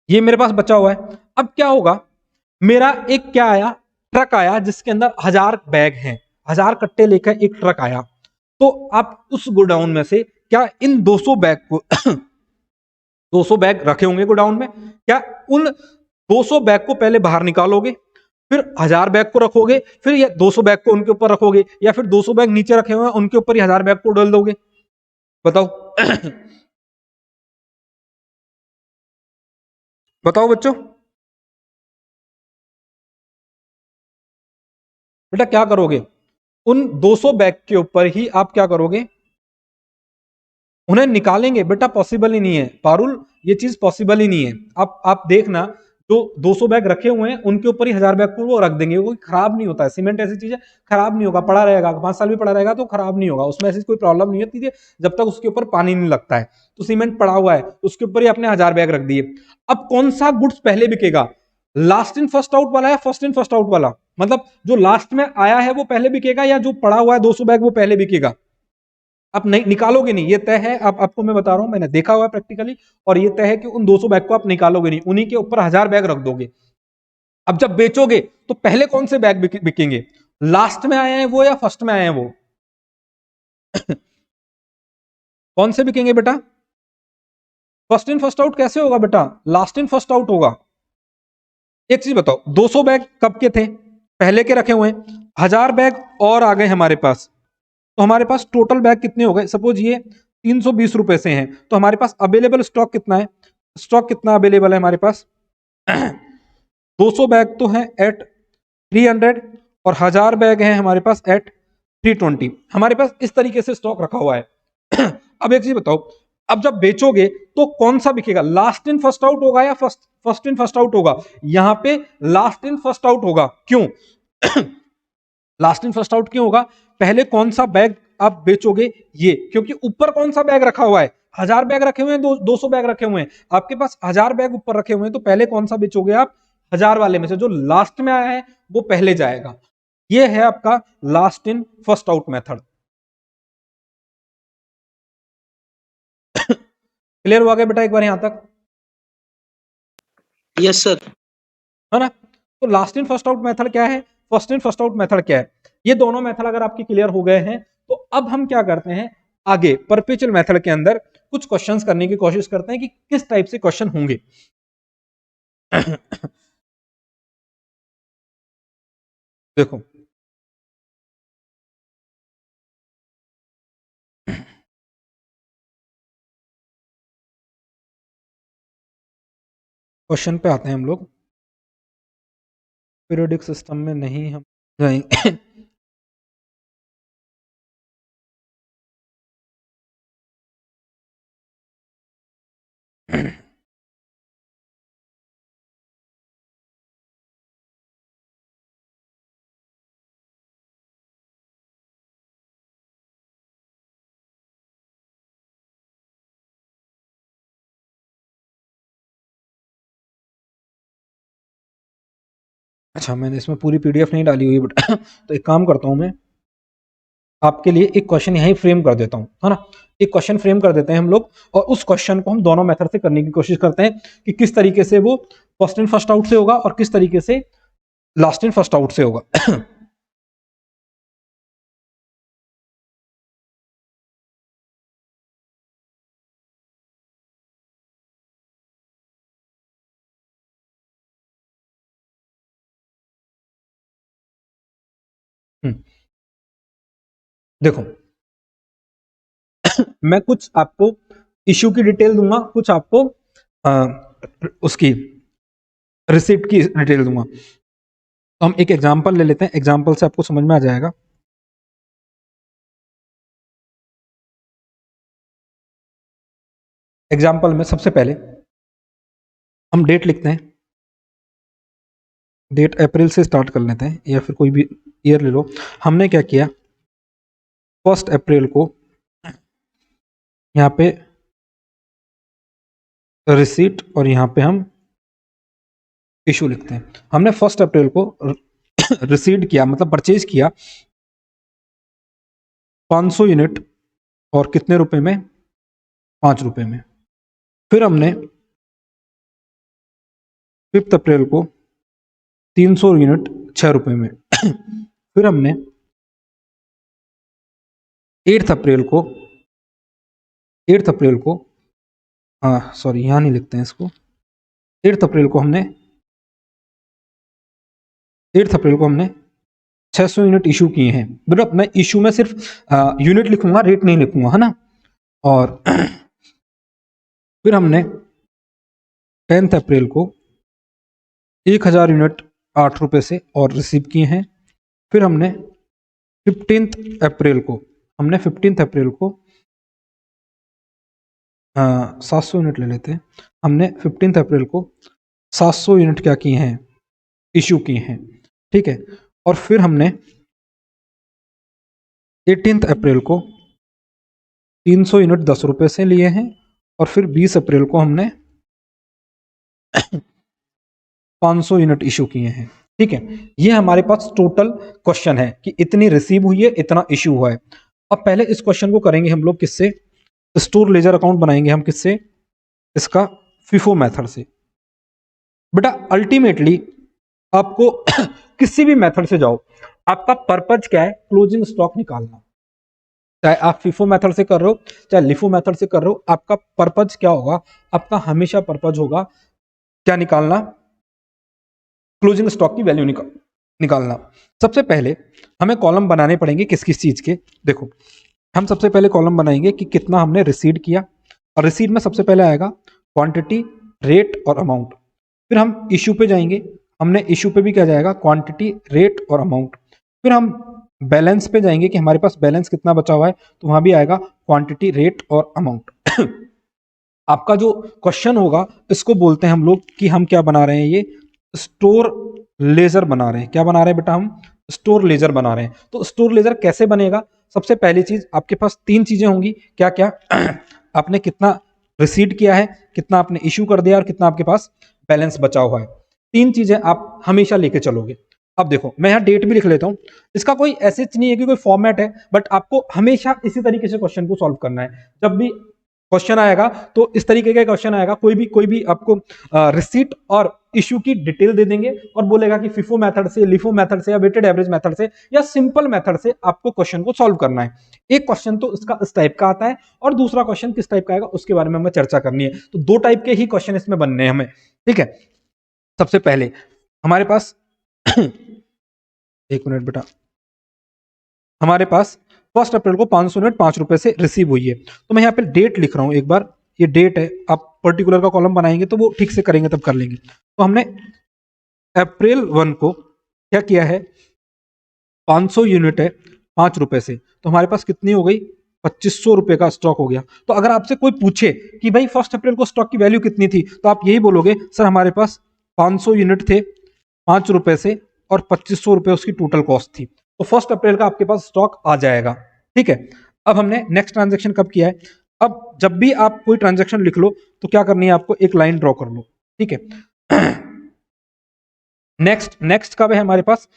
ये मेरे पास बचा हुआ है। अब क्या होगा, मेरा एक क्या आया, ट्रक आया जिसके अंदर 1000 बैग हैं, 1000 कट्टे लेकर एक ट्रक आया। तो आप उस गोडाउन में से क्या इन 200 बैग को 200 बैग रखे होंगे गोडाउन में, क्या उन 200 बैग को पहले बाहर निकालोगे, फिर 1000 बैग को रखोगे, फिर ये 200 बैग को उनके ऊपर रखोगे, या फिर 200 बैग नीचे रखे हुए हैं उनके ऊपर ही 1000 बैग को डाल दोगे, बताओ। बताओ बच्चों, बेटा क्या करोगे, उन 200 बैग के ऊपर ही आप क्या करोगे, उन्हें निकालेंगे, बेटा पॉसिबल ही नहीं है पारुल, ये चीज पॉसिबल ही नहीं है। आप देखना, जो 200 बैग रखे हुए हैं उनके ऊपर ही 1000 बैग को वो रख देंगे, वो खराब नहीं होता है, सीमेंट ऐसी चीज है खराब नहीं होगा, पड़ा रहेगा, 5 साल भी पड़ा रहेगा तो खराब नहीं होगा, उसमें ऐसी कोई प्रॉब्लम नहीं होती है जब तक उसके ऊपर पानी नहीं लगता है। तो सीमेंट पड़ा हुआ है, उसके ऊपर ही अपने 1000 बैग रख दिए। अब कौन सा गुड्स पहले बिकेगा, लास्ट इन फर्स्ट आउट वाला या फर्स्ट इन फर्स्ट आउट वाला, मतलब जो लास्ट में आया है वो पहले बिकेगा, या जो पड़ा हुआ है 200 बैग वो पहले बिकेगा। आप नहीं निकालोगे, नहीं, ये तय है, आप आपको मैं बता रहा हूं, मैंने देखा हुआ है प्रैक्टिकली, और ये तय है कि उन 200 बैग को आप निकालोगे नहीं, उन्हीं के ऊपर 1000 बैग रख दोगे। अब जब बेचोगे तो पहले कौन से बैग बिकेंगे, लास्ट में आए हैं वो या फर्स्ट में आए हैं वो? कौन से बिकेंगे बेटा, फर्स्ट इन फर्स्ट आउट कैसे होगा बेटा, लास्ट इन फर्स्ट आउट होगा। एक चीज बताओ, 200 बैग कब के थे, पहले के रखे हुए हैं, 1000 बैग और आ गए हमारे पास, तो हमारे पास टोटल बैग कितने हो गए, सपोज ये 320 रुपए से हैं, तो हमारे पास अवेलेबल स्टॉक कितना है, स्टॉक कितना अवेलेबल है हमारे पास, 200 बैग तो है एट 300, और 1000 बैग है हमारे पास एट 320, हमारे पास इस तरीके से स्टॉक रखा हुआ है। अब एक चीज बताओ, अब जब बेचोगे तो कौन सा बिकेगा, लास्ट इन फर्स्ट आउट होगा या first first in first out होगा, यहां पे लास्ट इन फर्स्ट आउट होगा, क्यों? लास्ट इन फर्स्ट आउट क्यों होगा, पहले कौन सा बैग आप बेचोगे, ये, क्योंकि ऊपर कौन सा बैग रखा हुआ है, 1000 बैग रखे हुए हैं, 200 बैग रखे हुए हैं, आपके पास 1000 बैग ऊपर रखे हुए हैं, तो पहले कौन सा बेचोगे आप, 1000 वाले में से जो लास्ट में आया है वो पहले जाएगा। ये है आपका last in first out method. Clear हुआ गया बेटा एक बार यहां तक,
यस सर।
है ना? तो last in first out method क्या है, first in first out method क्या है, ये दोनों मेथड अगर आपके क्लियर हो गए हैं, तो अब हम क्या करते हैं, आगे परपेचुअल मेथड के अंदर कुछ क्वेश्चंस करने की कोशिश करते हैं कि किस टाइप से क्वेश्चन होंगे। देखो क्वेश्चन पे आते हैं हम लोग, पीरियोडिक सिस्टम में नहीं हम जाएंगे। अच्छा, मैंने इसमें पूरी पीडीएफ नहीं डाली हुई बट तो एक काम करता हूं मैं, आपके लिए एक क्वेश्चन यहीं फ्रेम कर देता हूं, है ना, एक क्वेश्चन फ्रेम कर देते हैं हम लोग, और उस क्वेश्चन को हम दोनों मेथड से करने की कोशिश करते हैं कि किस तरीके से वो फर्स्ट इन फर्स्ट आउट से होगा और किस तरीके से लास्ट इन फर्स्ट आउट से होगा। देखो मैं कुछ आपको इश्यू की डिटेल दूंगा, कुछ आपको उसकी रिसिप्ट की डिटेल दूंगा। तो हम एक एग्जांपल ले लेते हैं, एग्जांपल से आपको समझ में आ जाएगा। एग्जांपल में सबसे पहले हम डेट लिखते हैं, डेट अप्रैल से स्टार्ट कर लेते हैं या फिर कोई भी ईयर ले लो। हमने क्या किया, 1 अप्रैल को यहाँ पे रिसीट और यहाँ पे हम इशू लिखते हैं। हमने 1 अप्रैल को रिसीट किया, मतलब परचेज किया 500 यूनिट और कितने रुपए में, 5 रुपए में। फिर हमने 5 अप्रैल को 300 यूनिट 6 रुपए में। फिर हमने 8 अप्रैल को, 8 अप्रैल को सॉरी यहाँ नहीं लिखते हैं इसको, 8 अप्रैल को हमने 8 अप्रैल को हमने 600 यूनिट इशू किए हैं। मतलब मैं इशू में सिर्फ यूनिट लिखूंगा, रेट नहीं लिखूंगा, है ना। और फिर हमने 10 अप्रैल को 1000 यूनिट 8 रुपए से और रिसीव किए हैं। फिर हमने 15 अप्रैल को, हमने 15 अप्रैल को 700 यूनिट ले लेते हैं। हमने 15 अप्रैल को 700 यूनिट क्या किए हैं, इशू किए हैं, ठीक है। और फिर हमने 18 अप्रैल को 300 यूनिट 10 रुपए से लिए हैं। और फिर 20 अप्रैल को हमने 500 यूनिट इशू किए हैं, ठीक है। ये हमारे पास टोटल क्वेश्चन है कि इतनी रिसीव हुई है, इतना इशू हुआ है। अब पहले इस क्वेश्चन को करेंगे हम लोग किससे, स्टोर लेजर अकाउंट बनाएंगे हम किससे, इसका फीफो मेथड से। बेटा अल्टीमेटली आपको किसी भी मेथड से जाओ, आपका पर्पज क्या है, क्लोजिंग स्टॉक निकालना। चाहे आप फीफो मेथड से कर रहे हो, चाहे लिफो मेथड से कर रहे हो, आपका पर्पज क्या होगा, आपका हमेशा पर्पज होगा क्या निकालना, क्लोजिंग स्टॉक की वैल्यू निकालना। सबसे पहले हमें कॉलम बनाने पड़ेंगे किस किस चीज के। देखो हम सबसे पहले कॉलम बनाएंगे कि कितना हमने रिसीव किया, और रिसीव में सबसे पहले आएगा क्वांटिटी, रेट और अमाउंट। फिर हम इशू पे जाएंगे, हमने इशू पे भी क्या जाएगा, क्वांटिटी, रेट और अमाउंट। फिर हम बैलेंस पे जाएंगे कि हमारे पास बैलेंस कितना बचा हुआ है, तो वहां भी आएगा क्वांटिटी, रेट और अमाउंट। आपका जो क्वेश्चन होगा इसको बोलते हैं हम लोग कि हम क्या बना रहे हैं, ये स्टोर लेजर बना रहे हैं। क्या बना रहे हैं बेटा, हम स्टोर लेजर बना रहे हैं। तो स्टोर लेजर कैसे बनेगा, सबसे पहली चीज आपके पास 3 चीजें होंगी। क्या क्या आपने कितना रिसीट किया है, कितना आपने इशू कर दिया और कितना आपके पास बैलेंस बचा हुआ है। 3 चीजें आप हमेशा लेके चलोगे। अब देखो मैं यहाँ डेट भी लिख लेता हूं, इसका कोई ऐसे नहीं है कि कोई फॉर्मेट है, बट आपको हमेशा इसी तरीके से क्वेश्चन को सॉल्व करना है। जब भी क्वेश्चन आएगा तो इस तरीके का क्वेश्चन आएगा, कोई भी आपको रिसीट और इशू की डिटेल दे देंगे और बोलेगा कि फिफो मेथड से, लिफो मेथड से या वेटेड एवरेज मेथड से या सिंपल मेथड से आपको क्वेश्चन को सॉल्व करना है। एक क्वेश्चन तो इसका इस टाइप का आता है और दूसरा क्वेश्चन किस टाइप का आएगा उसके बारे में हमें चर्चा करनी है। तो 2 टाइप के ही क्वेश्चन इसमें बनने हैं हमें, ठीक है। सबसे पहले हमारे पास एक मिनट बेटा, हमारे पास 1 अप्रैल को 500 यूनिट 5 रुपए से रिसीव हुई है। तो मैं यहाँ पे डेट लिख रहा हूं, एक बार ये डेट है, आप पर्टिकुलर का कॉलम बनाएंगे तो वो ठीक से करेंगे तब कर लेंगे। तो हमने अप्रैल 1 को क्या किया है, 500 यूनिट है 5 रुपए से, तो हमारे पास कितनी हो गई, 2500 रुपए का स्टॉक हो गया। तो अगर आपसे कोई पूछे कि भाई 1 अप्रैल को स्टॉक की वैल्यू कितनी थी, तो आप यही बोलोगे सर हमारे पास 500 यूनिट थे 5 रुपए से और 2500 रुपए उसकी टोटल कॉस्ट थी। तो 1 अप्रैल का आपके पास स्टॉक आ जाएगा, ठीक है। अब हमने नेक्स्ट ट्रांजेक्शन कब किया है, अब जब भी आप कोई ट्रांजेक्शन लिख लो तो क्या करनी है आपको, एक लाइन ड्रॉ कर लो, ठीक है। नेक्स्ट कब है हमारे पास,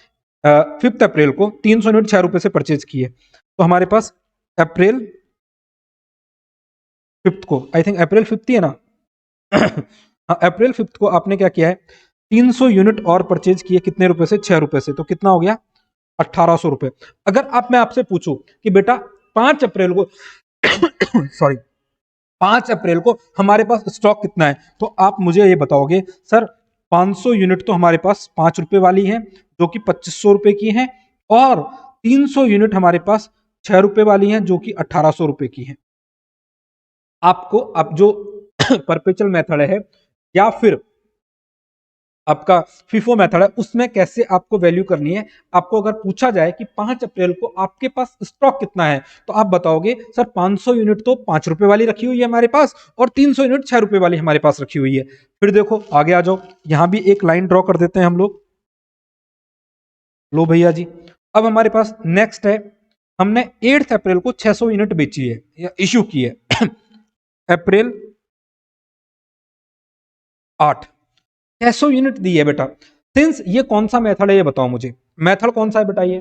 5 अप्रैल को 300 यूनिट 6 रुपए से परचेज किए। तो हमारे पास अप्रैल 5 को, आई थिंक अप्रैल 5 ही है ना। अप्रैल 5 को आपने क्या किया है, 300 यूनिट और परचेज किए, कितने रुपए से, 6 रुपए से। तो कितना हो गया, 1800 रुपए। अगर मैं आपसे पूछूं कि बेटा 5 अप्रैल को सॉरी 5 अप्रैल को हमारे पास स्टॉक कितना है, तो आप मुझे ये बताओगे सर 500 यूनिट तो हमारे पास 5 रुपए वाली है जो कि 2500 रुपए की है, और 300 यूनिट हमारे पास ₹6 वाली हैं जो कि 1800 रुपए की हैं। आपको अब जो परपेचुअल मेथड है या फिर आपका फीफो मेथड है, उसमें कैसे आपको वैल्यू करनी है। आपको अगर पूछा जाए कि 5 अप्रैल को आपके पास स्टॉक कितना है, तो आप बताओगे सर 500 यूनिट तो ₹5 वाली रखी हुई है हमारे पास और 300 यूनिट ₹6 वाली हमारे पास रखी हुई है। फिर देखो आगे आ जाओ, यहां भी एक लाइन ड्रॉ कर देते हैं हम लोग। लो भैया जी, अब हमारे पास नेक्स्ट है, हमने 8 अप्रैल को 600 यूनिट बेची है या इश्यू की है। अप्रैल 8 600 यूनिट दी है बेटा। सिंस ये कौन सा मेथड है ये बताओ मुझे, मेथड कौन सा है बताइए।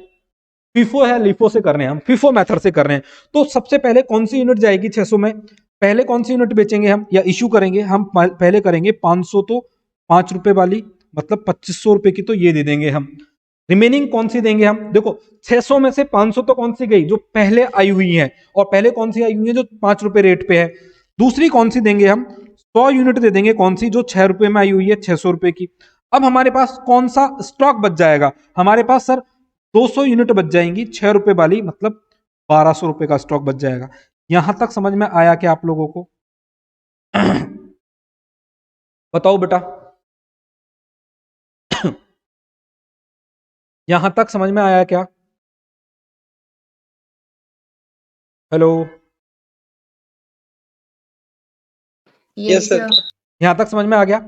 फीफो है, लिफो से कर रहे हैं हम, फीफो मेथड से कर रहे हैं। तो सबसे पहले कौन सी यूनिट जाएगी 600 में, पहले कौन सी यूनिट बेचेंगे हम या इशू करेंगे हम, पहले करेंगे 500 तो ₹5 वाली, मतलब 2500 रुपए की तो ये दे देंगे हम। रिमेनिंग कौन सी देंगे हम, देखो 600 में से 500 तो कौन सी गई जो पहले आई हुई है, और पहले कौन सी आई हुई है जो ₹5 रेट पे है। दूसरी कौन सी देंगे हम, 100 यूनिट दे देंगे, कौन सी जो ₹6 में आई हुई है, ₹600 की। अब हमारे पास कौन सा स्टॉक बच जाएगा, हमारे पास सर 200 यूनिट बच जाएंगी ₹6 वाली, मतलब ₹1200 का स्टॉक बच जाएगा। यहां तक समझ में आया क्या आप लोगों को? बताओ बेटा, यहां तक समझ में आया क्या? Hello,
yes sir.
यहां तक समझ में आ गया।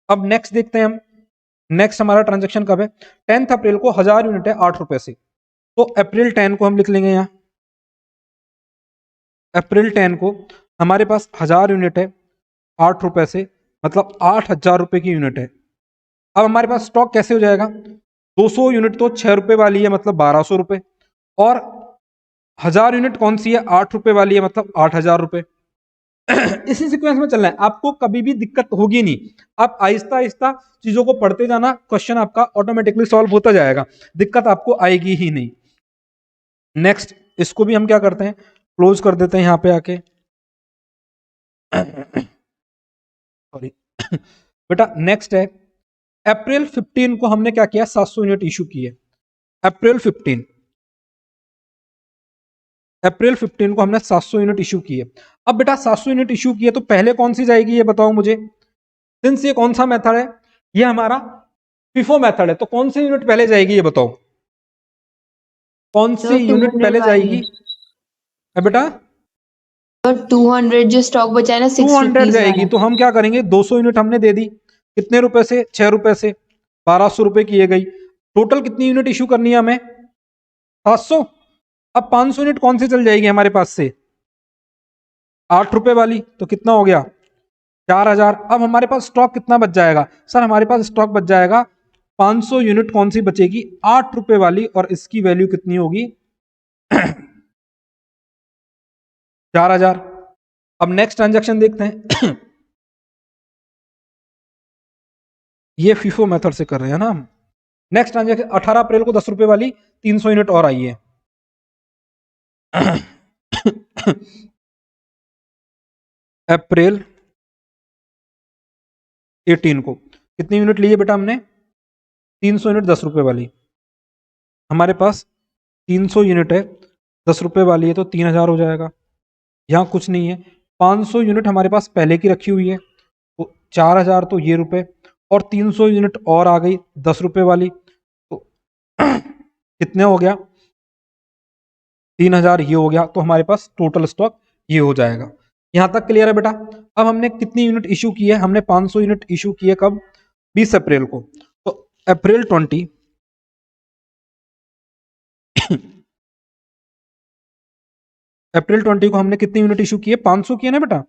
अब नेक्स्ट देखते हैं हम, नेक्स्ट हमारा ट्रांजेक्शन कब है, 10 अप्रैल को 1000 यूनिट है ₹8 से, तो अप्रैल 10 को हम लिख लेंगे यहाँ। अप्रैल 10 को हमारे पास 1000 यूनिट है ₹8 से, मतलब ₹8000 की यूनिट है। अब हमारे पास स्टॉक कैसे हो जाएगा, 200 यूनिट तो ₹6 वाली है, मतलब ₹1200, और 1000 यूनिट कौन सी है, ₹8 वाली है, मतलब ₹8000। इसी सीक्वेंस में चलना है, आपको कभी भी दिक्कत होगी नहीं। आप आहिस्ता आहिस्ता चीजों को पढ़ते जाना, क्वेश्चन आपका ऑटोमेटिकली सॉल्व होता जाएगा, दिक्कत आपको आएगी ही नहीं। नेक्स्ट इसको भी हम क्या करते हैं, क्लोज कर देते हैं यहां पे आके। सॉरी बेटा, नेक्स्ट है अप्रैल 15 को हमने क्या किया, 700 यूनिट इशू की है। अप्रैल 15 अप्रैल 15 को हमने 700 यूनिट इशू की है। अब बेटा 700 यूनिट इशू की है तो पहले कौन सी जाएगी ये बताओ मुझे। सिंस ये कौन सा मेथड है, ये हमारा फिफो मेथड है, तो कौन सी यूनिट पहले जाएगी ये बताओ, कौन सी यूनिट
200
पहले जाएगी?
वाली
बेटा
और 200 जो स्टॉक बचा है ना
200
₹6
जाएगी,
वाला।
तो हम क्या करेंगे, 200 यूनिट हमने दे दी, कितने रुपए से, ₹6 से, ₹1200 की ये गई। टोटल कितनी यूनिट इशू करनी है हमें, 700। अब 500 यूनिट कौन सी चल जाएगी हमारे पास से, ₹8 वाली, तो कितना हो गया, 4000। अब हमारे पास स्टॉक कितना बच जाएगा सर, हमारे पास स्टॉक बच जाएगा 500 यूनिट, कौन सी बचेगी, ₹8 वाली, और इसकी वैल्यू कितनी होगी 4000। अब नेक्स्ट ट्रांजेक्शन देखते हैं। ये फीफो मेथड से कर रहे हैं ना हम। नेक्स्ट ट्रांजेक्शन 18 अप्रैल को ₹10 वाली 300 यूनिट और आई है। अप्रैल 18 को कितनी यूनिट ली है बेटा हमने, 300 यूनिट ₹10 वाली। हमारे पास 300 यूनिट है, ₹10 वाली है, तो 3000 हो जाएगा। यहाँ कुछ नहीं है, 500 यूनिट हमारे पास पहले की रखी हुई है, तो 4000 तो ये रुपए, और 300 यूनिट और आ गई ₹10 वाली, तो कितने हो गया, 3000 ये हो गया। तो हमारे पास टोटल स्टॉक ये हो जाएगा। यहां तक क्लियर है बेटा। अब हमने कितनी यूनिट इशू की है, हमने 500 यूनिट इशू की है, कब, 20 अप्रैल को। तो अप्रैल 20 अप्रैल 20 को हमने कितनी यूनिट इशू की है, 500 की है ना बेटा,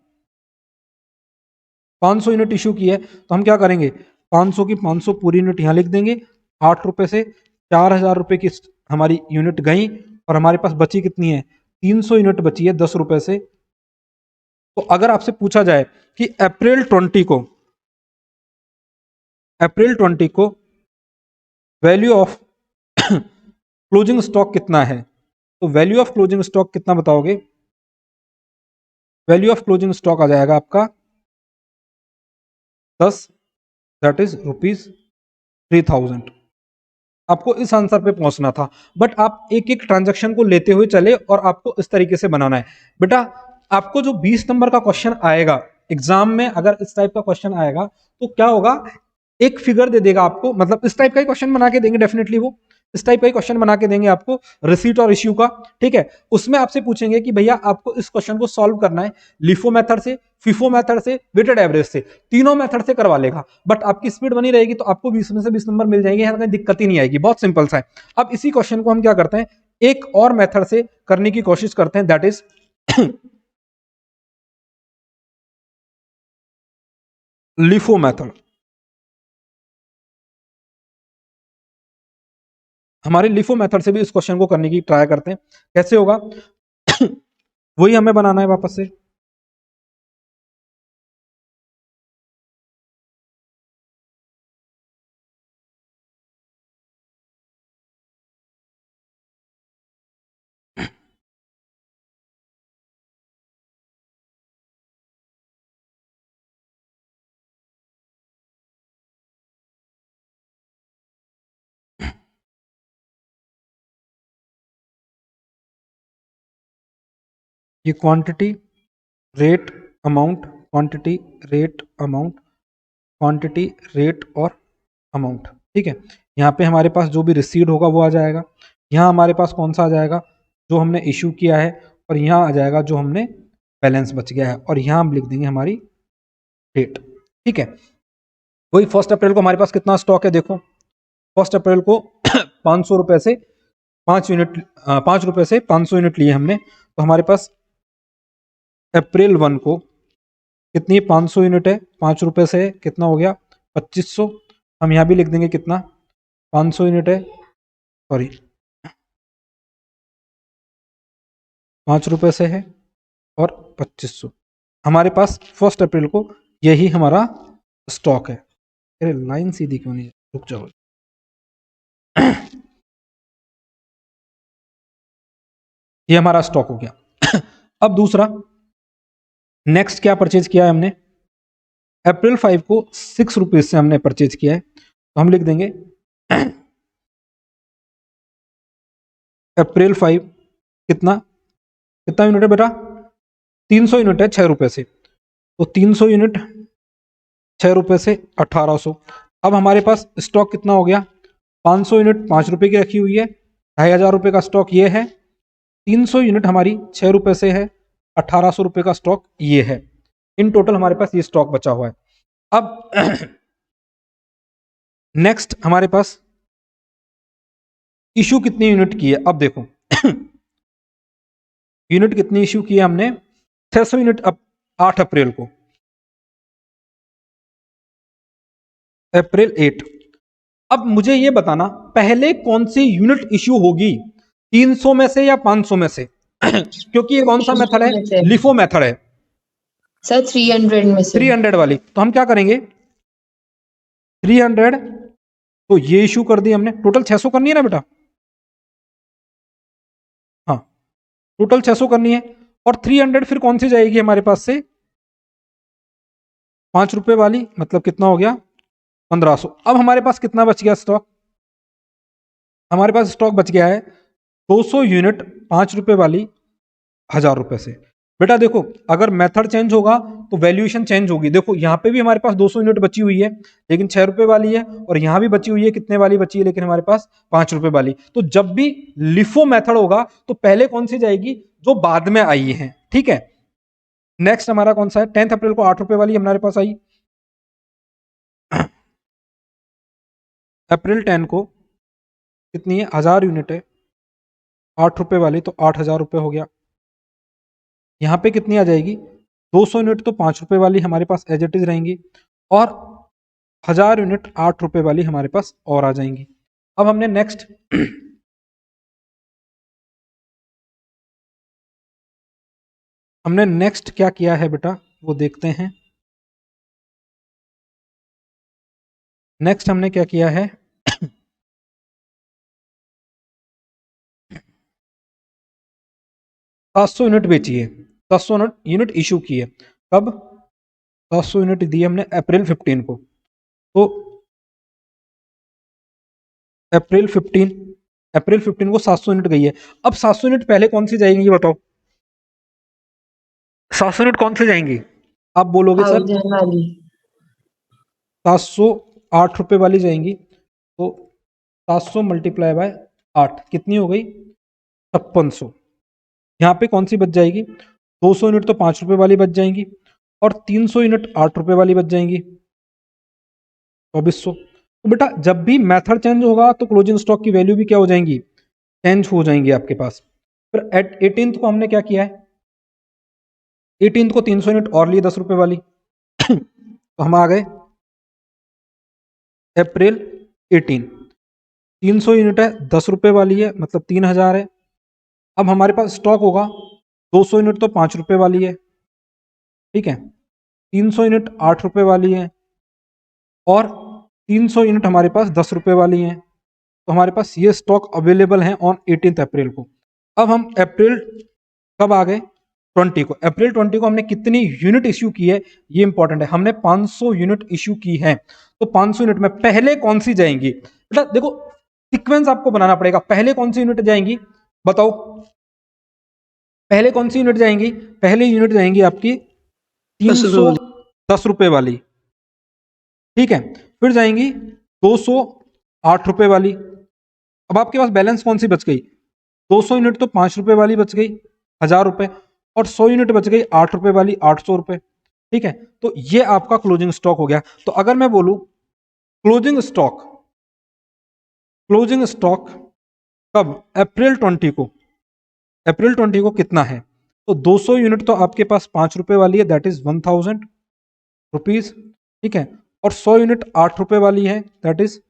500 यूनिट इशू की है। तो हम क्या करेंगे, 500 की 500 पूरी यूनिट यहाँ लिख देंगे। ₹8 से 4000 की हमारी यूनिट गई, और हमारे पास बची कितनी है, 300 यूनिट बची है ₹10 से। तो अगर आपसे पूछा जाए कि अप्रैल 20 को वैल्यू ऑफ क्लोजिंग स्टॉक कितना है, तो वैल्यू ऑफ क्लोजिंग स्टॉक कितना बताओगे, वैल्यू ऑफ क्लोजिंग स्टॉक आ जाएगा आपका 10, दैट इज ₹3000। आपको इस आंसर पे पहुंचना था, बट आप एक एक ट्रांजैक्शन को लेते हुए चले और आपको इस तरीके से बनाना है। बेटा आपको जो 20 नंबर का क्वेश्चन आएगा एग्जाम में, अगर इस टाइप का क्वेश्चन आएगा तो क्या होगा, एक फिगर दे देगा आपको, मतलब इस टाइप का ही क्वेश्चन बना के देंगे डेफिनेटली, वो इस टाइप का ही क्वेश्चन बना के देंगे आपको, रिसीट और इश्यू का। ठीक है, उसमें आपसे पूछेंगे कि भैया आपको इस क्वेश्चन को सॉल्व करना है लिफो मेथड से, फिफो मेथड से, वेटेड एवरेज से, तीनों मेथड से करवा लेगा, बट आपकी स्पीड बनी रहेगी तो आपको 20 में से 20 नंबर मिल जाएंगे, यहाँ कहीं दिक्कत ही नहीं आएगी, बहुत सिंपल सा है। अब इसी क्वेश्चन को हम क्या करते हैं, एक और मेथड से करने की कोशिश करते हैं, दैट इज लिफो मेथड। हमारे लिफो मेथड से भी इस क्वेश्चन को करने की ट्राई करते हैं, कैसे होगा वही हमें बनाना है वापस से। ये quantity rate amount, quantity rate amount, quantity rate और अमाउंट। ठीक है, यहाँ पे हमारे पास जो भी रिसीड होगा वो आ जाएगा, यहाँ हमारे पास कौन सा आ जाएगा, जो हमने इशू किया है, और यहाँ आ जाएगा जो हमने बैलेंस बच गया है, और यहाँ हम लिख देंगे हमारी डेट। ठीक है, वही 1 अप्रैल को हमारे पास कितना स्टॉक है, देखो 1 अप्रैल को 500 रुपए से 5 यूनिट, 5 रुपए से 500 यूनिट लिए हमने, तो हमारे पास अप्रैल 1 को कितनी 500 यूनिट है, 5 रुपए से कितना हो गया 2500, हम यहाँ भी लिख देंगे कितना 500 यूनिट है, सॉरी 5 रुपए से है और 2500, हमारे पास 1 अप्रैल को यही हमारा स्टॉक है। अरे लाइन सीधी क्यों नहीं, रुक जाओ ये हमारा स्टॉक हो गया। अब दूसरा नेक्स्ट क्या परचेज किया है हमने, अप्रैल 5 को 6 रुपीज से हमने परचेज किया है, तो हम लिख देंगे अप्रैल 5 कितना कितना यूनिट है बेटा, 300 यूनिट है 6 रुपए से, तो 300 यूनिट 6 रुपए से 1800। अब हमारे पास स्टॉक कितना हो गया, 500 यूनिट 5 रुपए की रखी हुई है, 2500 रुपए का स्टॉक ये है, 300 यूनिट हमारी 6 रुपए से है, 1800 रुपए का स्टॉक ये है, इन टोटल हमारे पास ये स्टॉक बचा हुआ है। अब नेक्स्ट हमारे पास इशू कितनी यूनिट की है, अब देखो यूनिट कितनी इशू की है हमने, 600 यूनिट। अब 8 अप्रैल को, अप्रैल 8, अब मुझे ये बताना पहले कौन सी यूनिट इशू होगी, 300 में से या 500 में से क्योंकि ये कौन सा मेथड है, लिफो मेथड है
सर 300 में से,
300 वाली, तो हम क्या करेंगे 300, तो ये इशू कर दी हमने, टोटल 600 करनी है ना बेटा, हाँ टोटल 600 करनी है, और 300 फिर कौन सी जाएगी हमारे पास से 5 रुपए वाली, मतलब कितना हो गया 1500। अब हमारे पास कितना बच गया स्टॉक, हमारे पास स्टॉक बच गया है 200 यूनिट 5 रुपए वाली 1000 रुपए से। बेटा देखो अगर मेथड चेंज होगा तो वैल्यूएशन चेंज होगी, देखो यहाँ पे भी हमारे पास 200 यूनिट बची हुई है लेकिन 6 रुपए वाली है, और यहाँ भी बची हुई है कितने वाली बची है लेकिन हमारे पास 5 रुपए वाली। तो जब भी लिफो मेथड होगा तो पहले कौन सी जाएगी, जो बाद में आई है। ठीक है, नेक्स्ट हमारा कौन सा है, 10 अप्रैल को 8 रुपए वाली हमारे पास आई, अप्रैल 10 को कितनी है 1000 यूनिट है 8 रुपए वाली, तो 8000 रुपए हो गया। यहाँ पे कितनी आ जाएगी 200 यूनिट, तो 5 रुपए वाली हमारे पास एज इट इज रहेंगी, और 1000 यूनिट 8 रुपए वाली हमारे पास और आ जाएंगी। अब हमने नेक्स्ट हमने नेक्स्ट क्या किया है बेटा वो देखते हैं। नेक्स्ट हमने क्या किया है 700 यूनिट बेची है, 700 यूनिट इशू की है, कब 700 यूनिट दी हमने अप्रैल 15 को, तो अप्रैल 15 को 700 यूनिट गई है। अब 700 यूनिट पहले कौन सी जाएंगी ये बताओ, 700 यूनिट कौन सी जाएंगी? आप बोलोगे सर
1000 वाली।
708 रुपए वाली जाएंगी, तो 700 मल्टीप्लाई बाय 8 कितनी हो गई? 5600। यहाँ पे कौन सी बच जाएगी? 200 यूनिट तो 5 रुपए वाली बच जाएंगी, और 300 यूनिट 8 रुपए वाली बच जाएंगी, 2400। तो बेटा जब भी मेथड चेंज होगा तो क्लोजिंग स्टॉक की वैल्यू भी क्या हो जाएंगी? चेंज हो जाएंगी आपके पास। फिर एट 18th को हमने क्या किया है? 18th को 300 यूनिट और लिए 10 रुपए वाली तो हम आ गए अप्रैल 18, 300 यूनिट है 10 रुपए वाली है, मतलब 3000 है। अब हमारे पास स्टॉक होगा 200 यूनिट तो 5 रुपए वाली है, ठीक है, 300 यूनिट 8 रुपए वाली है, और 300 यूनिट हमारे पास 10 रुपए वाली है। तो हमारे पास ये स्टॉक अवेलेबल है ऑन 18 अप्रैल को। अब हम अप्रैल कब आ गए? 20 को। अप्रैल 20 को हमने कितनी यूनिट इश्यू की है ये इंपॉर्टेंट है। हमने 500 यूनिट इश्यू की है। तो 500 यूनिट में पहले कौन सी जाएंगी? बेटा देखो सीक्वेंस आपको बनाना पड़ेगा। पहले कौन सी यूनिट जाएंगी बताओ? पहले कौन सी यूनिट जाएंगी? पहले यूनिट जाएंगी आपकी 310 रुपए वाली, ठीक है। फिर जाएंगी 208 रुपए वाली। अब आपके पास बैलेंस कौन सी बच गई? 200 यूनिट तो 5 रुपए वाली बच गई 1000 रुपए, और 100 यूनिट बच गई 8 रुपए वाली 800 रुपए, ठीक है। तो ये आपका क्लोजिंग स्टॉक हो गया। तो अगर मैं बोलूं क्लोजिंग स्टॉक कब? अप्रैल 20 को। अप्रैल 20 को कितना है? तो 200 यूनिट तो आपके पास 5 रुपए वाली है, दैट इज 1000 रुपीज, ठीक है, और 100 यूनिट 8 रुपए वाली है, दैट इज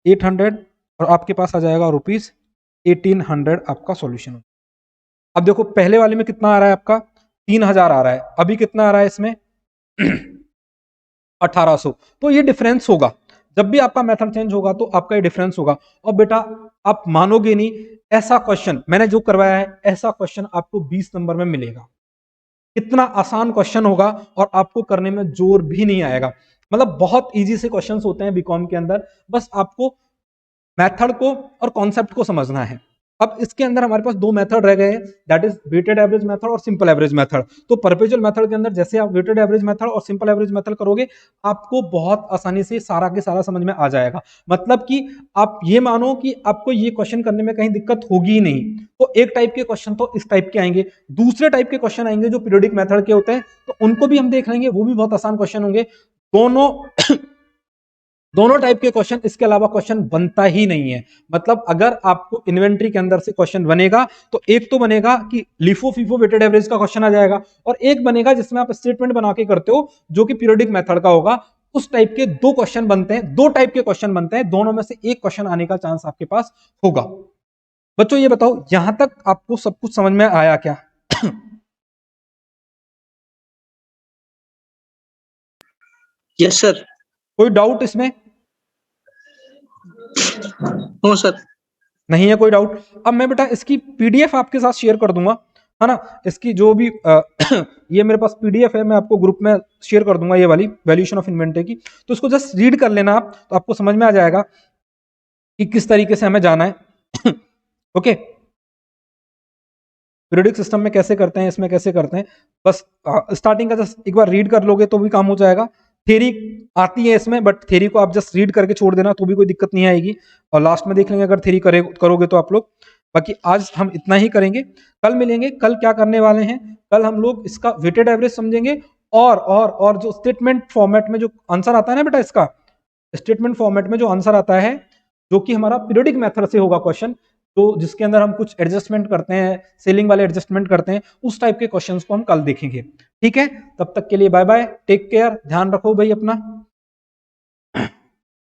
800, और आपके पास आ जाएगा रुपीज 1800 आपका सॉल्यूशन। अब देखो पहले वाले में कितना आ रहा है आपका? 3000 आ रहा है, अभी कितना आ रहा है इसमें? 1800। तो ये डिफरेंस होगा। जब भी आपका मेथड चेंज होगा तो आपका ये डिफरेंस होगा। और बेटा आप मानोगे नहीं, ऐसा क्वेश्चन मैंने जो करवाया है, ऐसा क्वेश्चन आपको 20 नंबर में मिलेगा। कितना आसान क्वेश्चन होगा, और आपको करने में जोर भी नहीं आएगा। मतलब बहुत इजी से क्वेश्चंस होते हैं बीकॉम के अंदर, बस आपको मेथड को और कॉन्सेप्ट को समझना है। अब इसके अंदर हमारे पास दो मेथड रह गए हैं, that is weighted average method और सिंपल एवरेज मेथड। तो परपेचुअल मेथड के अंदर जैसे आप वेटेड एवरेज मेथड और सिंपल एवरेज मेथड करोगे, आपको बहुत आसानी से सारा के सारा समझ में आ जाएगा। मतलब कि आप ये मानो कि आपको ये क्वेश्चन करने में कहीं दिक्कत होगी ही नहीं। तो एक टाइप के क्वेश्चन तो इस टाइप के आएंगे, दूसरे टाइप के क्वेश्चन आएंगे जो पीरियोडिक मेथड के होते हैं, तो उनको भी हम देख लेंगे, वो भी बहुत आसान क्वेश्चन होंगे। दोनों टाइप के क्वेश्चन, इसके अलावा क्वेश्चन बनता ही नहीं है। मतलब अगर आपको इन्वेंट्री के अंदर से क्वेश्चन बनेगा, तो एक तो बनेगा कि लिफो फीफो वेटेड एवरेज का क्वेश्चन आ जाएगा, और एक बनेगा जिसमें आप स्टेटमेंट बना के करते हो, जो कि पीरियोडिक मेथड का होगा। उस टाइप के दो क्वेश्चन बनते हैं, दो टाइप के क्वेश्चन बनते हैं, दोनों में से एक क्वेश्चन आने का चांस आपके पास होगा। बच्चों ये बताओ यहां तक आपको सब कुछ समझ में आया क्या?
Yes sir.
कोई डाउट इसमें?
No sir.
नहीं है कोई डाउट? अब मैं बेटा इसकी पीडीएफ आपके साथ शेयर कर दूंगा, है ना। इसकी जो भी ये मेरे पास पीडीएफ है, मैं आपको ग्रुप में शेयर कर दूंगा, ये वाली वैल्यूएशन ऑफ इन्वेंटरी की। तो इसको जस्ट रीड कर लेना आप, तो आपको समझ में आ जाएगा कि किस तरीके से हमें जाना है। ओके, पीरियोडिक सिस्टम में कैसे करते हैं, इसमें कैसे करते हैं, बस स्टार्टिंग का जस्ट एक बार रीड कर लोगे तो भी काम हो जाएगा। थ्योरी आती है इसमें, बट थ्योरी को आप जस्ट रीड करके छोड़ देना तो भी कोई दिक्कत नहीं आएगी, और लास्ट में देख लेंगे अगर थ्योरी करोगे तो आप लोग। बाकी आज हम इतना ही करेंगे, कल मिलेंगे। कल क्या करने वाले हैं? कल हम लोग इसका वेटेड एवरेज समझेंगे, और जो स्टेटमेंट फॉर्मेट में जो आंसर आता है ना बेटा, इसका स्टेटमेंट फॉर्मेट में जो आंसर आता है, जो कि हमारा पीरियोडिक मेथड से होगा क्वेश्चन, तो जिसके अंदर हम कुछ एडजस्टमेंट करते हैं, सेलिंग वाले एडजस्टमेंट करते हैं, उस टाइप के क्वेश्चंस को हम कल देखेंगे। ठीक है, तब तक के लिए बाय बाय, टेक केयर, ध्यान रखो भाई अपना।